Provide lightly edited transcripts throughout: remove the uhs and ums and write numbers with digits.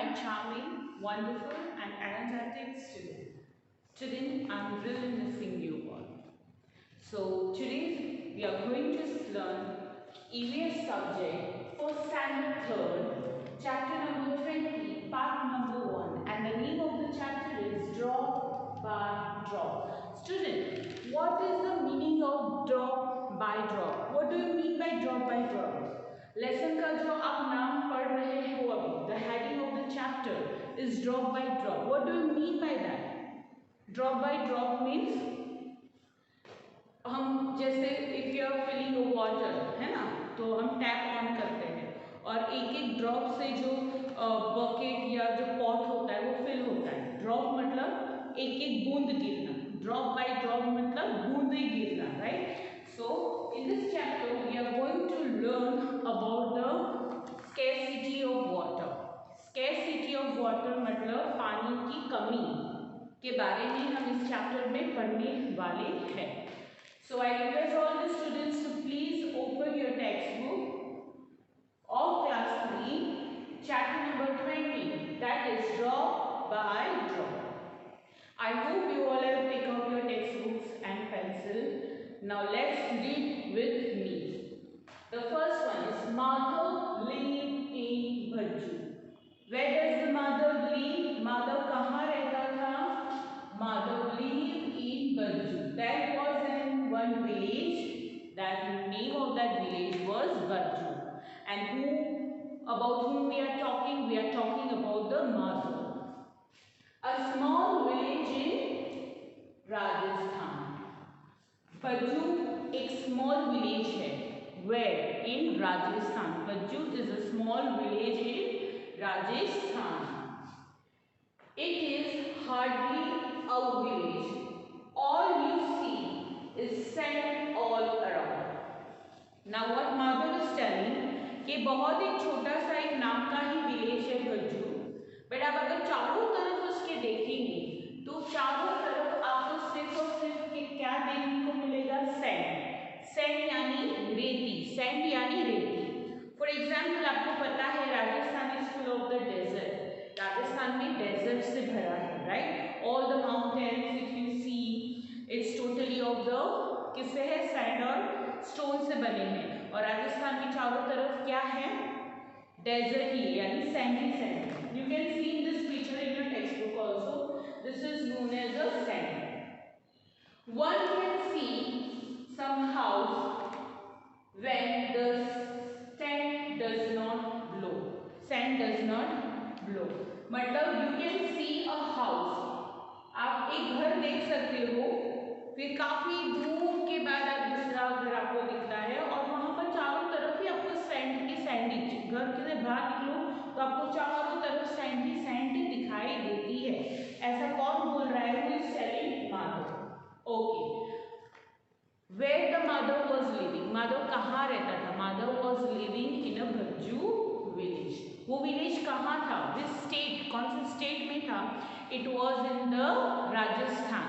my charming, wonderful and energetic student. Today I'm really missing you all. So today we are going to learn EVS subject for standard 3rd, chapter number 20, part number 1, and the name of the chapter is Drop by Drop. Student, what is the meaning of drop by drop? What do you mean by drop by drop? Lesson का जो आप नाम पढ़ रहे हो अभी, the heading of the chapter is drop by drop. What do you mean by that? Drop by drop means हम जैसे if you are filling a water है ना, तो हम टैप ऑन करते हैं और एक एक ड्रॉप से जो बकेट या जो पॉट होता है वो फिल होता है. ड्रॉप मतलब एक एक बूंद गिरना, ड्रॉप बाय ड्रॉप मतलब बूंदे गिरना, right? So in this chapter we are going to learn about the scarcity of water. Scarcity of water मतलब पानी की कमी के बारे में हम इस चैप्टर में पढ़ने वाले हैं. So I request all the students to please open your textbook of class 3, chapter number 20, that is drop by drop. I hope you all have picked up your textbooks and pencil. Now let's read with me. The first one is Madhav lived in Bhajju. Where does the Madhav live? Madhav कहाँ रहता था? Madhav lived in Bhajju. That was in one village. That name of that village was Bhajju. And about whom we are talking? We are talking about the Madhav. A small village in Rajasthan. Bhajju एक small village है. Where? In Rajasthan. Bhajju is a small village in Rajasthan. It is hardly a village. All you see is sand all around. Now what Madhav is telling कि बहुत एक छोटा सा एक नाम का ही विलेज है भज्जू. बट आप अगर चारों तरफ उसके देखेंगे तो चारों तरफ आपको सिर्फ और सिर्फ क्या देखने को मिलेगा? सैंड. सैंड यानी रेती. सैंड यानी रेती. फॉर एग्जाम्पल आपको पता है Rajasthan is full of the desert. Rajasthan में डेजर्ट से भरा है, right? All the mountains if you see it's totally of the किससे है? सैंड और स्टोन से बने हैं. और राजस्थान में चारों तरफ क्या है? डेजर्ट ही यानी Sandy sand. You can see in this picture in your textbook also. This is known as a sand. One can see some house when the sand does not blow. Sand does not blow. मतलब you can see a house. आप एक घर देख सकते हो, फिर काफी दूर के बाद आप दूसरा घर आपको दिखता है और वहां पर चारों तरफ ही आपको सैंड की सैंड ही. घर के बाहर निकलो तो आपको चारों तरफ सैंड ही दिखाई देती है. ऐसा कौन बोल रहा है? Who is telling? Madhav. Okay. Where the Madhav was living? Madhav कहाँ रहता था? Madhav was living in a Bhajju village. वो विलेज कहाँ था? Which state? कौन से स्टेट में था? It was in the Rajasthan.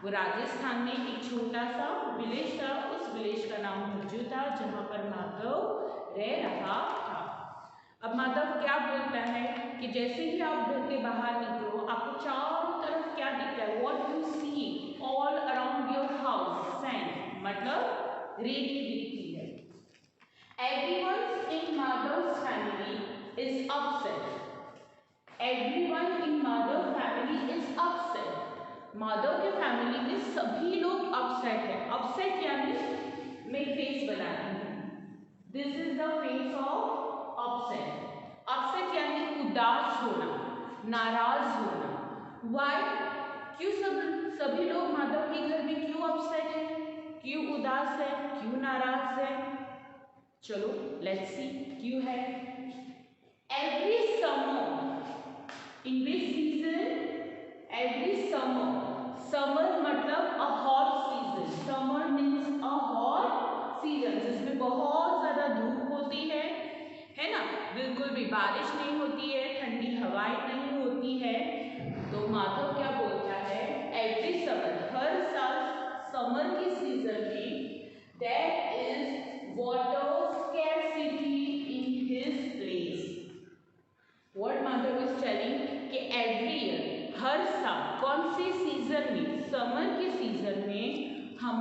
वो राजस्थान में एक छोटा सा विलेज था. उस विलेज का नाम भज्जू था जहाँ पर माधव रह रहा था. अब माधव क्या बोलता है कि जैसे ही आप घर के बाहर निकलो आपको चारों तरफ क्या दिखता है? What you see all around your house? Sand. मतलब रेती दिखती है. Everyone in Madhav's family is upset. Everyone in Madhav's family is upset. Madhav के फैमिली में सभी लोग अपसेट है. अपसेट यानी मैं फेस बनाती हूँ. This is the face of upset. Upset यानी उदास होना, नाराज होना. वाई? क्यों सभी लोग माधव के घर में क्यों अपसेट है, क्यों उदास है, क्यों नाराज है? चलो लेट्स सी क्यों है. Every summer in which season? Every summer. Summer मतलब a hot season. Summer means a hot season जिसमें बहुत ज़्यादा धूप होती है ना? बिल्कुल भी बारिश नहीं होती है, ठंडी हवाएं नहीं होती है. तो माधव क्या बोलता है? Every summer, हर साल समर की सीजन में there is water scarcity in his place. What Madhav is telling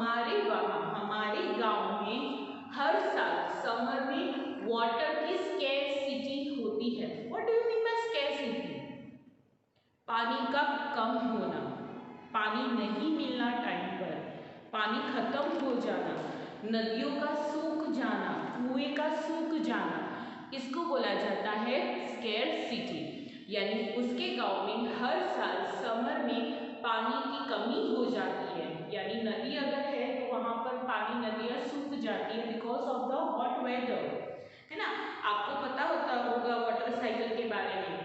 हमारे गांव में हर साल समर में वाटर की स्कैरसिटी होती है। What do you mean by scarcity? पानी का कम होना, पानी नहीं मिलना टाइम पर, पानी खत्म हो जाना, नदियों का सूख जाना, कुएं का सूख जाना, इसको बोला जाता है स्कैरसिटी। यानी उसके गांव में हर साल समर में पानी की कमी हो जाती है। यानी नदी अगर है तो वहां पर पानी, नदियां सूख जाती है because of the hot weather, है ना। आपको पता होगा वाटर साइकिल के बारे में,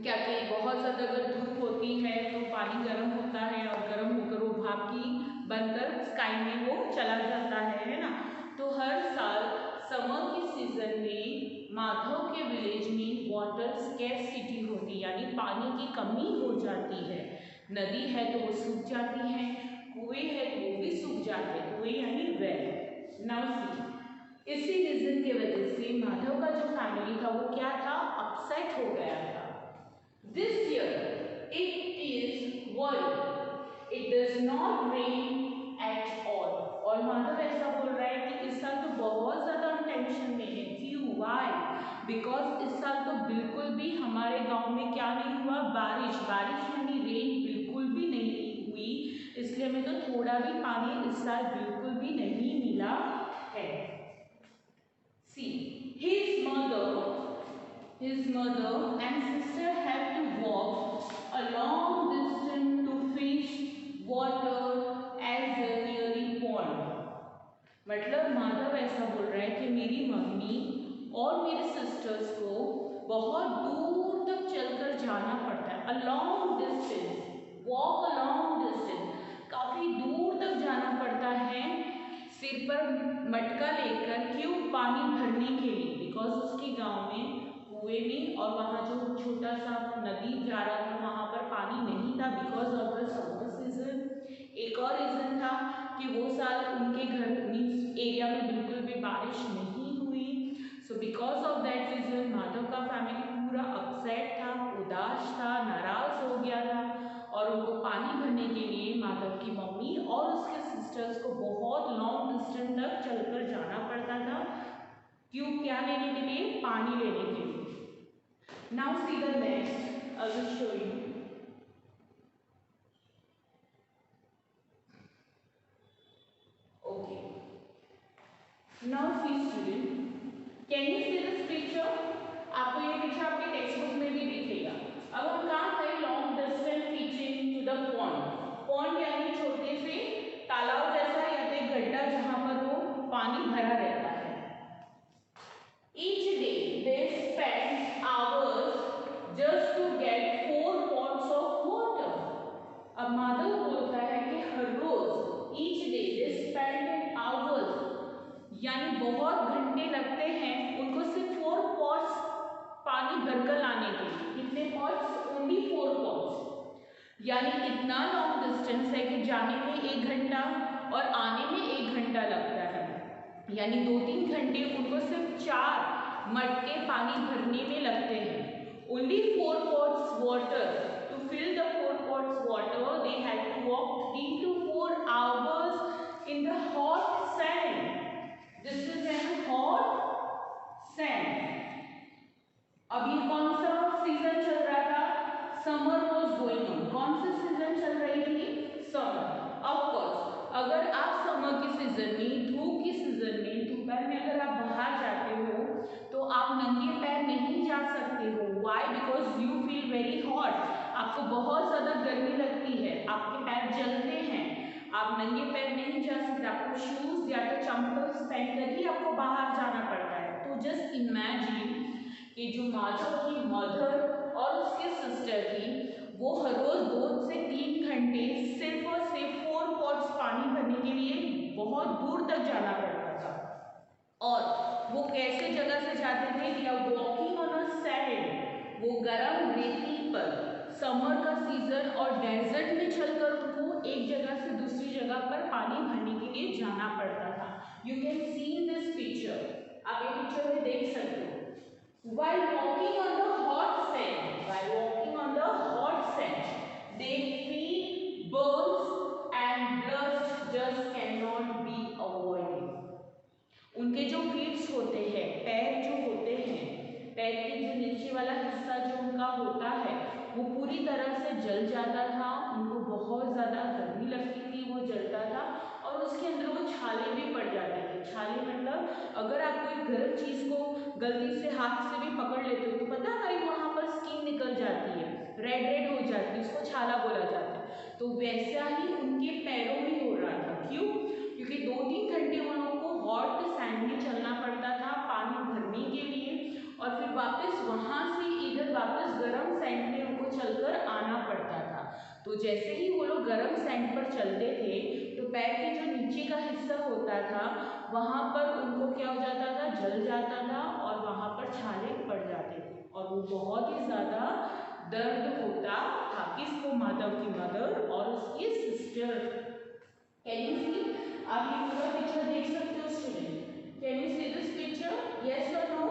क्या कि बहुत ज़्यादा अगर धूप होती है तो पानी गर्म होता है और गर्म होकर वो भाप की बनकर स्काई में वो चला जाता है ना। तो हर साल समर के सीजन में माधव के विलेज में वाटर स्कैरसिटी होती है, यानी पानी की कमी हो जाती है। नदी है तो वो सूख जाती है, कुएं है तो वो भी सूख जाते हैं, कुएं यानी वेल। नाउ सी, इसी रीजन के वजह से माधव का जो फैमिली था वो क्या था, अपसेट हो गया था। This year it is worried, it does not rain at all। और माधव ऐसा बोल रहा है कि इस साल तो बहुत ज़्यादा हम टेंशन में है। क्यों? वाई? बिकॉज इस साल तो बिल्कुल भी हमारे गांव में क्या नहीं हुआ, बारिश यानी रेन बिल्कुल भी नहीं हुई, इसलिए हमें तो थोड़ा भी पानी इस साल बिल्कुल भी नहीं मिला है। See, his mother and sister have to walk a long distance to fetch water as a nearly pond। मतलब माधव ऐसा बोल रहा है कि मेरी मम्मी और मेरे सिस्टर्स को बहुत दूर तक चलकर जाना पड़ता है। A long distance, walk a long distance, काफ़ी दूर तक जाना पड़ता है सिर पर मटका लेकर। क्यों? पानी भरने के लिए। बिकॉज उसके गांव में कुएं में और वहाँ जो छोटा सा नदी जा रहा था वहाँ पर पानी नहीं था because of the summer season. एक और रीज़न था कि वो साल उनके घर मीन्स एरिया में बिल्कुल भी बारिश नहीं हुई। So because of that reason Madhav का फैमिली पूरा अपसेट था, उदास था, नाराज हो गया था और उनको पानी भरने के लिए माधव की मम्मी और उसके सिस्टर्स को बहुत लॉन्ग डिस्टेंस तक चलकर जाना पड़ता था। क्यों? क्या लेने के लिए? पानी लेने के लिए। Now see the next, I will show you. Okay, now see student, can you see this picture? आपको ये पिक्चर आपके टेक्स्ट बुक में भी दिखेगा। अब हम कहाँ गए? Long distance teaching to the pond. Pond यानी छोटे से तालाब जैसा या तो एक गड्ढा जहाँ पर वो पानी भरा रहता है। Each day they spend hours just to get 4 pots of water। अब माधव बोलता है कि हर रोज each day they spend hours यानी बहुत घंटे लगते हैं उनको सिर्फ 4 pots पानी भरकर लाने के लिए। कितने pots? Only 4 pots। यानी इतना लॉन्ग डिस्टेंस है कि जाने में 1 घंटा और आने में 1 घंटा लगता है, यानी 2-3 घंटे उनको सिर्फ 4 मटके पानी भरने में लगते हैं। Only 4 pots water, to fill the 4 pots water they had to walk 3 to 4 hours in the hot sand। This is an hot sand। अब ये कौन सा सीजन चल रहा था? Summer was going on. कौन सी सीजन चल रही थी? समर। ऑफ कोर्स अगर आप समर के सीजन में, धूप के सीजन में, दोपहर में अगर आप बाहर जाते हो तो आप नंगे पैर नहीं जा सकते हो। Why? Because you feel very hot, आपको बहुत ज़्यादा गर्मी लगती है, आपके पैर जलते हैं, आप नंगे पैर नहीं जा सकते, आपको शूज़ या तो चंपल्स पहनकर ही आपको बाहर जाना पड़ता है। तो जस्ट इमेजिन कि जो माधव की मदर और उसके सिस्टर थी वो हर रोज 2 से 3 घंटे सिर्फ और सिर्फ 4 पॉट्स पानी भरने के लिए बहुत दूर तक जाना पड़ता था। और वो कैसे जगह से जाते थे? या वॉकिंग ऑन अ सैंड, वो गर्म रेती पर समर का सीजन और डेजर्ट में चलकर उनको एक जगह से दूसरी जगह पर पानी भरने के लिए जाना पड़ता था। You can see in this picture, आप ये पिक्चर में देख सकते हो। While walking on the hot sand, they feel burns and dust just cannot जल जाता था, उनको बहुत ज़्यादा गर्मी लगती थी, वो जलता था और उसके अंदर वो छाले भी पड़ जाते थे। छाले मतलब अगर आप कोई गर्म चीज़ को गलती से हाथ से भी पकड़ लेते हो तो पता है हमारी वहाँ पर स्किन निकल जाती है, रेड रेड हो जाती है, उसको छाला बोला जाता है। तो वैसा ही उनके पैरों में हो रहा था। क्यों? क्योंकि 2-3 घंटे उन लोगों को हॉट सैंड में चलना पड़ता था पानी भरने के लिए और फिर वापस वहाँ से इधर वापस गर्म सैंड में उनको चलकर आना पड़ता था। तो जैसे ही वो लोग गर्म सैंड पर चलते थे तो पैर के जो नीचे का हिस्सा होता था वहाँ पर उनको क्या हो जाता था, जल जाता था और वहाँ पर छाले पड़ जाते थे और वो बहुत ही ज़्यादा दर्द होता था। किसको? माधव की मदर और उसकी सिस्टर। Can you see? आप ये पूरा पिक्चर देख सकते हो student? Can you see this picture? Yes और नो?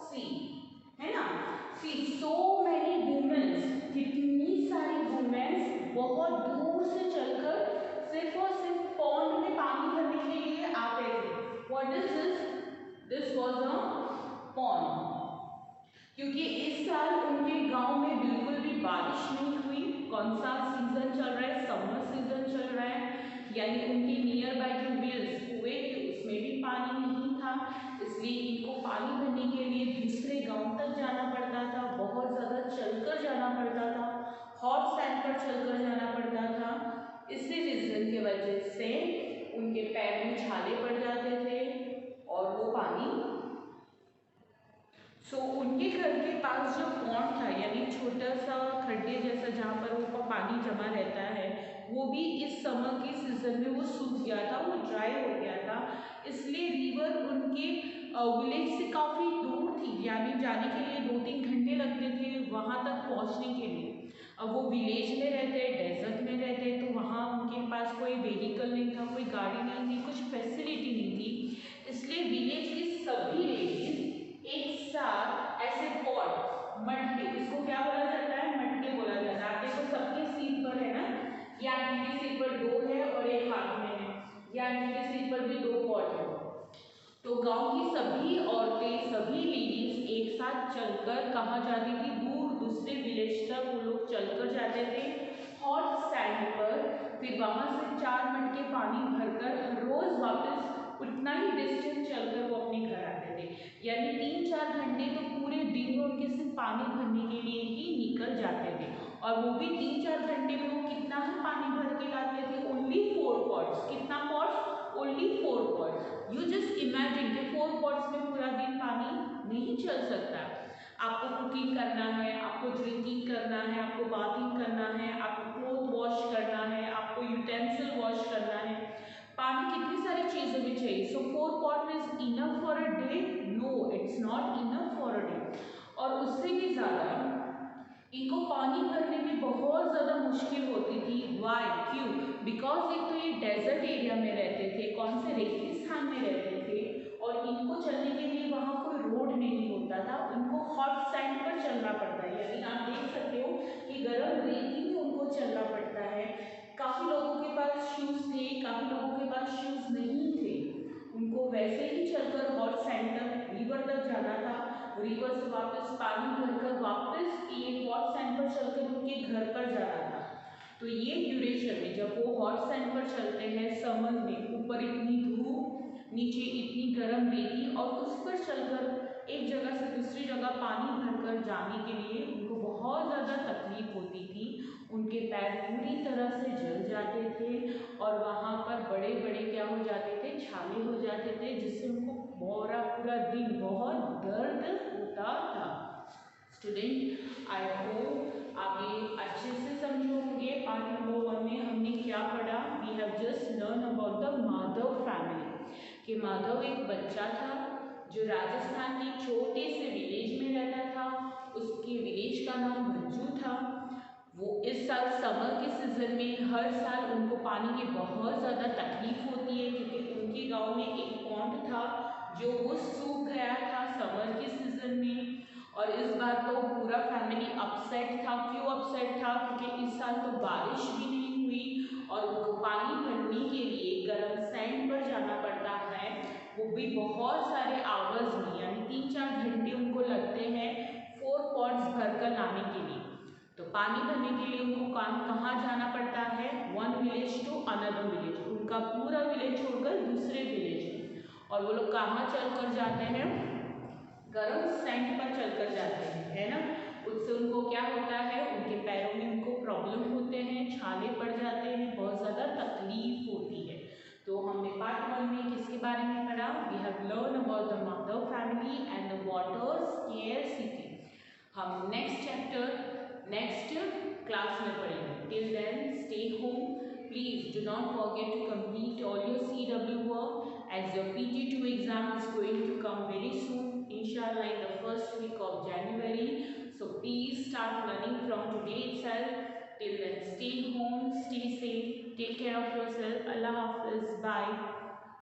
सी, है ना? सी सो मैनी वुमेन्स, कितनी सारी वुमेन्स बहुत दूर से चलकर सिर्फ और सिर्फ पॉन्ड में पानी भरने के लिए आते थे। What is this? This was a pond. क्योंकि इस साल उनके गांव में बिल्कुल भी बारिश नहीं हुई। कौन सा सीजन चल रहा है? समर सीजन चल रहा है, यानी उनके नियर बाय जो विल्स कुएं थे उसमें भी पानी नहीं था, इसलिए इनको पानी भरने के लिए दूसरे गांव तक जाना पड़ता था, बहुत ज़्यादा चलकर जाना पड़ता था, हॉट सैंड पर चलकर जाना पड़ता था। इसी रीजन की वजह से उनके पैर में छाले पड़ जाते थे और वो पानी उनके घर के पास जो पॉन्ड था यानी छोटा सा खड्डे जैसा जहाँ पर वो पानी जमा रहता है, वो भी इस समर के सीजन में वो सूख गया था, वो ड्राई हो गया था। इसलिए रिवर उनके विलेज से काफ़ी दूर थी, यानी जाने के लिए 2-3 घंटे लगते थे वहाँ तक पहुँचने के लिए। अब वो विलेज में रहते, डेजर्ट में रहते, तो वहाँ उनके पास कोई व्हीकल नहीं था, कोई गाड़ी नहीं थी, कुछ फैसिलिटी नहीं थी। इसलिए विलेज की सभी लेडीज एक साथ ऐसे पॉट मटके, इसको क्या बोला जाता है? मटके बोला जाता है। आप देखो सबके सिर पर है ना, ये आंटी के सिर पर 2 है और एक हाथ में है, ये आंटी के सिर पर भी 2 पॉट है। तो गांव की सभी औरतें, सभी लेडीज एक साथ चलकर कहाँ जाती थी? दूर दूसरे विलेज तक वो लोग चलकर जाते थे हॉट सैंड पर। फिर वहाँ से 4 मटके पानी भरकर रोज वापस उतना ही डिस्टेंस चलकर वो अपने घर आते थे, यानी 3-4 घंटे तो पूरे दिन में उनके सिर्फ पानी भरने के लिए ही निकल जाते थे। और वो भी 3-4 घंटे में वो कितना ही पानी भर के लाते थे? Only 4 pots. कितना pots? Only 4 pots. You just imagine कि 4 पॉट्स में पूरा दिन पानी नहीं चल सकता। आपको कुकिंग करना है, आपको ड्रिंकिंग करना है, आपको बाथिंग करना है, आपको क्लोथ वॉश करना है, आपको यूटेंसिल वॉश करना है, पानी कितनी सारी चीज़ों में चाहिए। So 4 pot is enough for a day? No, it's not enough for a day. और उससे भी ज़्यादा इनको पानी भरने में बहुत ज़्यादा मुश्किल होती थी। वाई? क्यों? बिकॉज एक तो ये डेजर्ट एरिया में रहते थे, कौन से रेगिस्तान में रहते थे, और इनको चलने के लिए वहाँ कोई रोड नहीं होता था, उनको हॉट सैंड पर चलना पड़ता है, यानी आप देख सकते हो कि गर्म रेती में उनको चलना पड़ता है। काफ़ी लोगों के पास शूज़ थे, काफ़ी लोगों के पास शूज़ नहीं थे, उनको वैसे ही चलकर हॉट सैंड तक रिवर तक जाना था, रिवर से वापस पानी भरकर वापस ये हॉट सैंड पर चलकर उनके घर पर जाना था। तो ये ड्यूरेशन में जब वो हॉट सैंड पर चलते हैं समर में, ऊपर इतनी धूप, नीचे इतनी गर्म रेती, और उस पर चलकर एक जगह से दूसरी जगह पानी भरकर जाने के लिए उनको बहुत ज़्यादा तकलीफ होती थी। उनके पैर पूरी तरह से जल जाते थे और वहाँ पर बड़े बड़े क्या हो जाते थे? छाले हो जाते थे, जिससे उनको पूरा दिन बहुत दर्द होता था। स्टूडेंट, आई होप आप ये अच्छे से समझे होंगे। पार्ट नंबर 1 में हमने क्या पढ़ा? We have just learn about the Madhav family, कि माधव एक बच्चा था जो राजस्थान के छोटे से विलेज में रहता था। उसके विलेज का नाम भज्जू था। वो इस साल समर के सीज़न में हर साल उनको पानी की बहुत ज़्यादा तकलीफ होती है, क्योंकि उनके गांव में एक पॉन्ड था जो वो सूख गया था समर के सीज़न में। और इस बार तो पूरा फैमिली अपसेट था। क्यों अपसेट था? क्योंकि इस साल तो बारिश भी नहीं हुई और उनको पानी भरने के लिए गर्म सैंड पर जाना पड़ता है, वो भी बहुत सारे आवर्स में, यानी 3-4 घंटे उनको लगते हैं 4 पॉट्स भरकर लाने के लिए। तो पानी भरने के लिए उनको कहाँ जाना पड़ता है, one village to another village, उनका पूरा विलेज छोड़कर दूसरे विलेज में। और वो लोग कहाँ चलकर जाते हैं, गर्म सैंड पर चलकर जाते हैं, है ना। उससे उनको क्या होता है, उनके पैरों में उनको प्रॉब्लम होते हैं, छाले पड़ जाते हैं, बहुत ज़्यादा तकलीफ होती है। तो हमने पार्ट 1 में किसके बारे में पढ़ा, we have learn about the mother family and the water scarcity. हम नेक्स्ट चैप्टर नेक्स्ट क्लास में पढ़ेंगे। Till then stay home, please do not forget to complete all your CW work as your PT2 exam is going to come very soon, inshallah in the first week of January. So please start learning from today itself. Till then stay home, stay safe, take care of yourself. Allah Hafiz, bye.